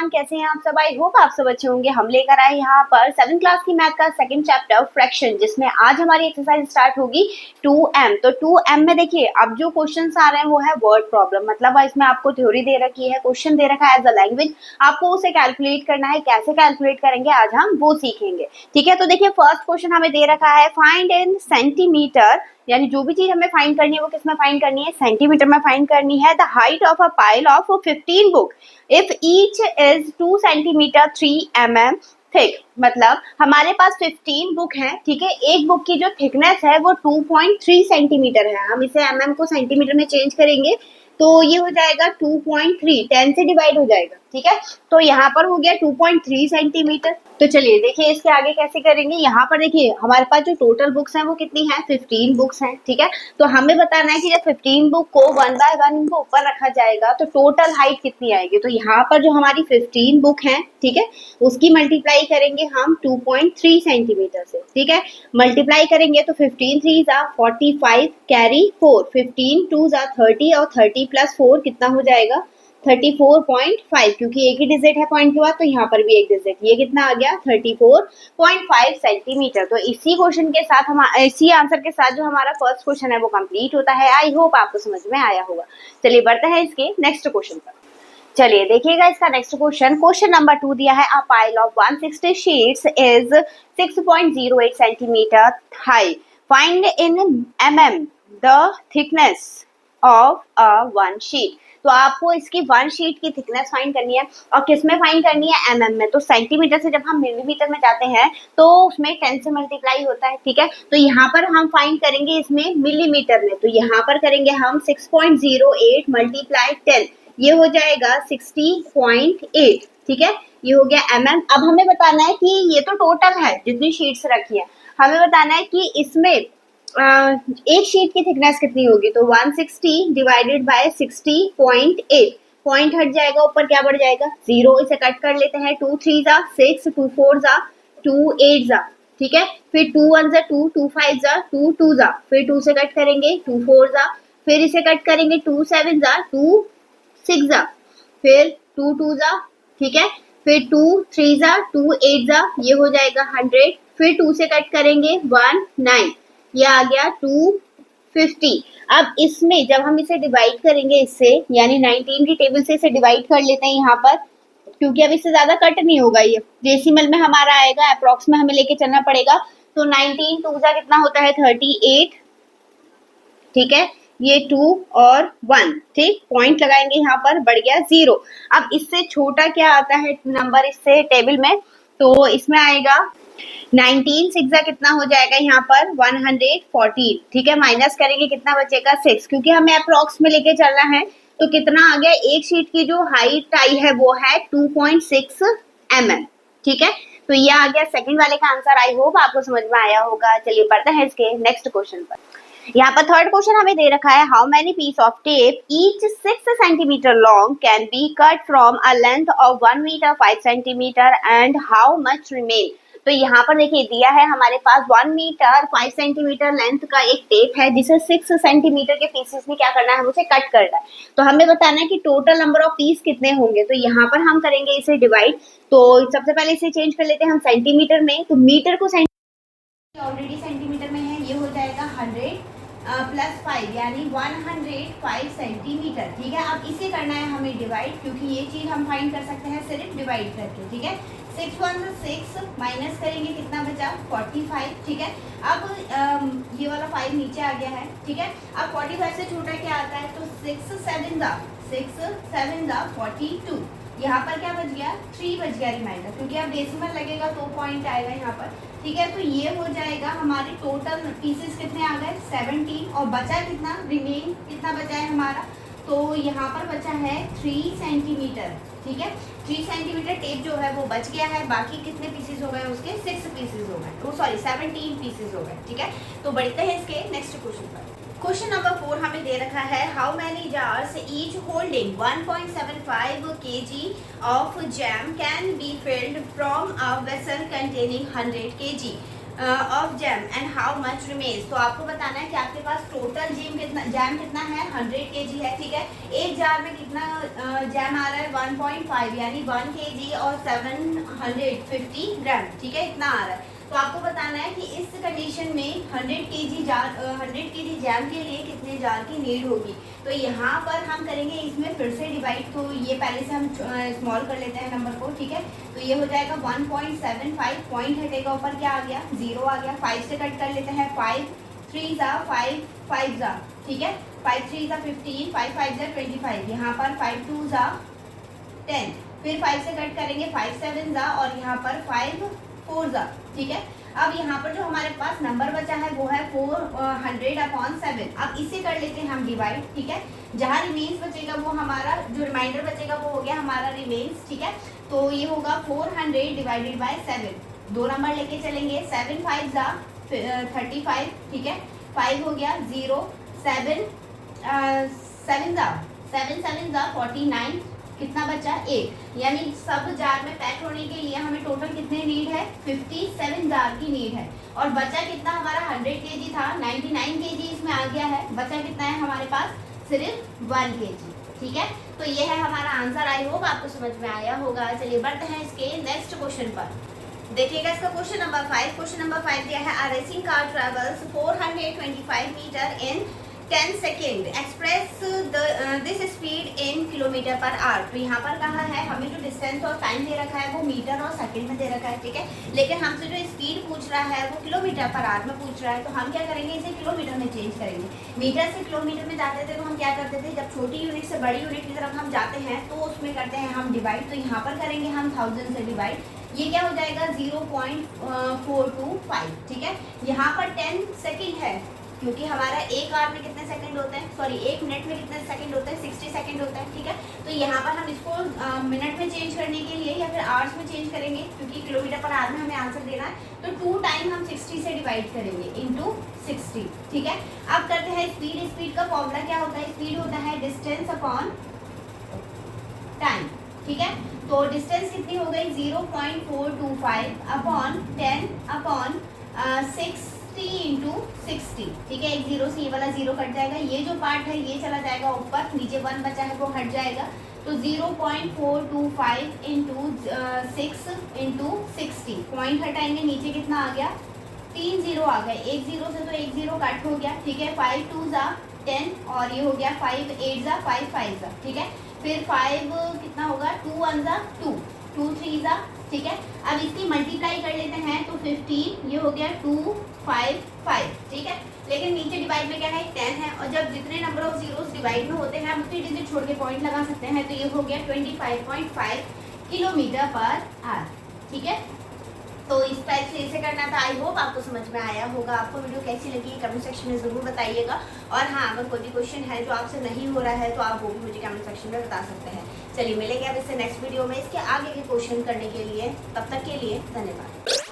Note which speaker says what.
Speaker 1: Everyone, कैसे हैं आप सब। आई होप आप सब अच्छे होंगे। हम लेकर आए यहाँ पर 7th क्लास की मैथ का सेकंड चैप्टर फ्रैक्शन, जिसमें आज हमारी एक्सरसाइज स्टार्ट होगी 2m। तो 2m में देखिए अब जो क्वेश्चंस आ रहे हैं वो है वर्ड प्रॉब्लम, मतलब इसमें आपको थ्योरी दे रखी है, क्वेश्चन दे रखा है एज अ लैंग्वेज, आपको उसे कैलकुलेट करना है। कैसे कैलकुलेट करेंगे आज हम वो सीखेंगे, ठीक है। तो देखिए फर्स्ट क्वेश्चन हमें दे रखा है फाइंड इन सेंटीमीटर, यानी जो भी चीज हमें फाइंड करनी है वो किसमें फाइंड करनी है, सेंटीमीटर में फाइंड करनी है। The height of a pile of 15 book if each is 2 centimetre 3 mm thick, मतलब हमारे पास 15 बुक हैं, ठीक है। एक बुक की जो थिकनेस है वो 2.3 सेंटीमीटर है। हम इसे mm को सेंटीमीटर में चेंज करेंगे तो ये हो जाएगा 2.3, 10 से डिवाइड हो जाएगा, ठीक है। तो यहाँ पर हो गया 2.3 सेंटीमीटर। तो चलिए देखिए इसके आगे कैसे करेंगे। यहाँ पर देखिए हमारे पास जो टोटल बुक्स हैं वो कितनी है, 15 बुक्स हैं, ठीक है। तो हमें बताना है कि जब 15 बुक को 1 बाय 1 इनको ऊपर रखा जाएगा तो टोटल हाइट कितनी आएगी। तो यहाँ पर जो हमारी 15 बुक है, ठीक है, उसकी मल्टीप्लाई करेंगे हम 2.3 सेंटीमीटर से, ठीक है। मल्टीप्लाई करेंगे तो 15 3 जा 45 कैरी 4, 15 2 जा 30 और 30 प्लस 4 कितना हो जाएगा 34.5, क्योंकि एक ही डिजिट है पॉइंट के बाद तो यहाँ पर भी एक डिजिट, ये कितना आ गया 34.5 सेंटीमीटर। तो इसी क्वेश्चन के साथ हम इसी आंसर के साथ जो हमारा फर्स्ट क्वेश्चन है वो कंप्लीट होता है। आई होप आपको समझ में आया होगा। चलिए बढ़ते हैं इसके नेक्स्ट क्वेश्चन पर। चलिए देखिएगा इसका नेक्स्ट क्वेश्चन। क्वेश्चन नंबर 2 दिया है, a pile of 160 sheets is 6.08 centimetre high, find in mm the thickness of a one sheet. तो आपको इसकी वन शीट की थिकनेस फाइंड करनी है और किस में फाइंड करनी है, mm में। तो सेंटीमीटर से जब हम मिलीमीटर में जाते हैं तो उसमें 10 से मल्टीप्लाई होता है, ठीक है। तो यहाँ पर हम फाइंड करेंगे इसमें मिलीमीटर में, तो यहाँ पर करेंगे हम 6.08 मल्टीप्लाई 10, ये हो जाएगा 60.8, ठीक है। ये हो गया mm। अब हमें बताना है कि ये तो टोटल है जितनी शीट्स रखी है, हमें बताना है कि इसमें एक शीट की थिकनेस कितनी होगी। तो 160 डिवाइडेड बाय 60.8, पॉइंट हट जाएगा, ऊपर क्या बढ़ जाएगा 0, इसे कट कर लेते हैं। 2 3 जा 6, 2 4 जा 2 8 जा, ठीक है। फिर 2 1 जा 2, 2 5 जा 2 2 जा, फिर 2 से कट करेंगे 2 4 जा, फिर इसे कट करेंगे 2 7 जा 2 6 जा, फिर 2 2 जा, ठीक है। फिर 2 3 जा 2 8 जा, ये हो जाएगा 100, फिर 2 से कट करेंगे 1 9, ये आ गया 250। अब इसमें जब हम इसे डिवाइड करेंगे इससे, यानी 19 की टेबल से इसे डिवाइड कर लेते हैं यहाँ पर, क्योंकि अब इससे ज्यादा कट नहीं होगा, ये डेसिमल में हमारा आएगा, अप्रोक्स में हमें लेके चलना पड़ेगा। तो 19 2 जा कितना होता है 38, ठीक है। ये 2 और 1, ठीक, पॉइंट लगाएंगे यहाँ पर, बढ़ गया 0। अब इससे छोटा क्या आता है नंबर इससे टेबल में, तो इसमें आएगा 19 6 कितना हो जाएगा यहाँ पर 114, ठीक है। माइनस करेंगे कितना बचेगा 6, क्योंकि हमें अप्रोक्स में लेके चलना है। तो कितना आ गया, एक शीट की जो हाइट आई है वो है 2.6 mm, ठीक है। तो ये आ गया सेकंड वाले का आंसर। आई होप आपको समझ में आया होगा। चलिए बढ़ते हैं इसके नेक्स्ट क्वेश्चन पर। यहाँ पर थर्ड क्वेश्चन हमें दे रखा है, how many piece of tape each 6 centimetre long can be cut from a length of 1 metre 5 centimetre and how much remain. तो यहाँ पर देखिए दिया है हमारे पास 1 मीटर 5 सेंटीमीटर लेंथ का एक टेप है, जिसे 6 सेंटीमीटर के पीसेस में क्या करना है, उसे कट करना है। तो हमें बताना है कि टोटल नंबर ऑफ पीस कितने होंगे। तो यहाँ पर हम करेंगे इसे डिवाइड, तो सबसे पहले इसे चेंज कर लेते हैं हम सेंटीमीटर में। तो मीटर को ऑलरेडी सेंटीमीटर में है, ये हो जाएगा 100 प्लस 5, यानी 105 सेंटीमीटर, ठीक है। अब इसे करना है हमें डिवाइड, क्योंकि ये चीज हम फाइंड कर सकते हैं सिर्फ डिवाइड करके, ठीक है। 6 1 6, माइनस करेंगे कितना बचा 45, ठीक है। अब ये वाला 5 नीचे आ गया है, ठीक है। अब 45 से छोटा क्या आता है, तो 6 7 जा 42, यहाँ पर क्या बच गया 3 बच गया रिमाइंडर, क्योंकि अब डेसिमल लगेगा तो पॉइंट आएगा यहाँ पर, ठीक है। तो ये हो जाएगा हमारे टोटल पीसेस कितने आ गए 17, और बचा कितना, रिमेन कितना बचा है हमारा, तो यहाँ पर बचा है 3 सेंटीमीटर, ठीक है। 3 सेंटीमीटर टेप जो है वो बच गया है। बाकी कितने पीसेस हो गए उसके 6 पीसेस हो गए, तो सॉरी 17 पीसेस हो गए, ठीक है। तो बढ़ते हैं इसके नेक्स्ट क्वेश्चन पर। क्वेश्चन नंबर 4 हमें दे रखा है, how many jars each holding 1.75 kg of jam can be filled from a vessel containing 100 kg। Of jam and how much remains. तो आपको बताना है कि आपके पास टोटल जैम कितना है, 100 kg है, ठीक है। एक जार में कितना जैम आ रहा है, 1.5 यानी 1 kg और 750 ग्राम, ठीक है, इतना आ रहा है। तो आपको बताना है कि इस कंडीशन में 100 kg जैम के लिए कितने जार की नीड होगी। तो यहाँ पर हम करेंगे इसमें फिर से डिवाइड, तो ये पहले से हम स्मॉल कर लेते हैं नंबर को, ठीक है। तो ये हो जाएगा 1.75, पॉइंट हटेगा ऊपर, क्या आ गया, 0 आ गया। 5 से कट कर लेते हैं, 5 3 जा 5 5 जा, ठीक है, 5 3 जा 15, 5 5 जा 25, यहाँ पर 5 2 जा 10, फिर 5 से कट करेंगे, 5 7 जा और यहाँ पर 5 4 जा, ठीक है। अब यहाँ पर जो हमारे पास नंबर बचा है वो है 400/7। अब इसे कर लेते हैं हम डिवाइड, ठीक है। जहाँ रिमेन्स बचेगा वो हमारा, जो रिमाइंडर बचेगा वो हो गया हमारा रिमेन्स, ठीक है। तो ये होगा 400 डिवाइडेड बाय 7, 2 नंबर लेके चलेंगे, 7 5 जा 35, ठीक है, 5 हो गया 0, 7 7 जा 49, कितना बचा 1, यानी सब जार में पैक होने के लिए हमें टोटल कितने नीड है, 57 जार की नीड है। और बचा कितना हमारा 100 kg था, 99 kg इसमें आ गया है, बचा कितना है हमारे पास, सिर्फ 1 kg, ठीक है। तो ये है हमारा आंसर। आई होप आपको समझ में आया होगा। चलिए बढ़ते हैं इसके नेक्स्ट क्वेश्चन पर। देखिएगा इसका क्वेश्चन नंबर 5। क्वेश्चन नंबर 5 दिया है, a racing car travels 425 metre in 10 second, express this speed in kilometre per hour. तो यहाँ पर कहा है, हमें जो डिस्टेंस और टाइम दे रखा है वो मीटर और सेकंड में दे रखा है, ठीक है। लेकिन हमसे जो स्पीड पूछ रहा है वो किलोमीटर पर आवर में पूछ रहा है। तो हम क्या करेंगे, इसे किलोमीटर में चेंज करेंगे। मीटर से किलोमीटर में जाते थे तो हम क्या करते थे, जब छोटी यूनिट से बड़ी यूनिट की तरफ हम जाते हैं तो उसमें करते हैं हम डिवाइड। तो यहाँ पर करेंगे हम 1000 से डिवाइड, ये क्या हो जाएगा 0.425, ठीक है। यहाँ पर 10 सेकेंड है क्योंकि हमारा एक आवर में कितने सेकंड होते हैं, सॉरी 1 मिनट में कितने सेकंड होते हैं, 60 सेकंड होता है, ठीक है। तो यहाँ पर हम इसको मिनट में चेंज करने के लिए या फिर आवर्स में चेंज करेंगे, क्योंकि किलोमीटर पर आवर में हमें आंसर देना है। तो 2 टाइम हम 60 से डिवाइड करेंगे इंटू 60, ठीक है। अब करते हैं स्पीड। स्पीड का फॉर्मूला क्या होता है, स्पीड होता है डिस्टेंस अपॉन टाइम, ठीक है। तो डिस्टेंस कितनी हो गई, 0.425 अपॉन 10 अपॉन 60 इंटू 60, ठीक है। एक 0 से ये वाला 0 कट जाएगा, ये जो पार्ट है ये चला जाएगा ऊपर, नीचे 1 बचा है वो हट जाएगा। तो 0.425 इंटू 6 इंटू 60, पॉइंट हटाएंगे, नीचे कितना आ गया, 3 0 आ गए, एक 0 से तो एक 0 कट हो गया, ठीक है। 5 2 जा 10 और ये हो गया 5 8 जा 5 5 जा, ठीक है। फिर 5 कितना होगा, 2 1 जा 2 2 3 जा, ठीक है। अब इसकी मल्टीप्लाई कर लेते हैं तो 15, ये हो गया 2 5 5, ठीक है। लेकिन नीचे डिवाइड में क्या है, 10 है, और जब जितने नंबर ऑफ जीरोस डिवाइड में होते हैं हम उतनी डिजिट छोड़ के पॉइंट लगा सकते हैं। तो ये हो गया 25.5 किलोमीटर पर आवर, ठीक है। तो इस टाइप से इसे करना था। आई होप आपको समझ में आया होगा। आपको वीडियो कैसी लगी कमेंट सेक्शन में ज़रूर बताइएगा। और हाँ, अगर कोई भी क्वेश्चन है जो आपसे नहीं हो रहा है तो आप वो भी मुझे कमेंट सेक्शन में बता सकते हैं। चलिए मिलेंगे अब इससे नेक्स्ट वीडियो में इसके आगे के क्वेश्चन करने के लिए। तब तक के लिए धन्यवाद।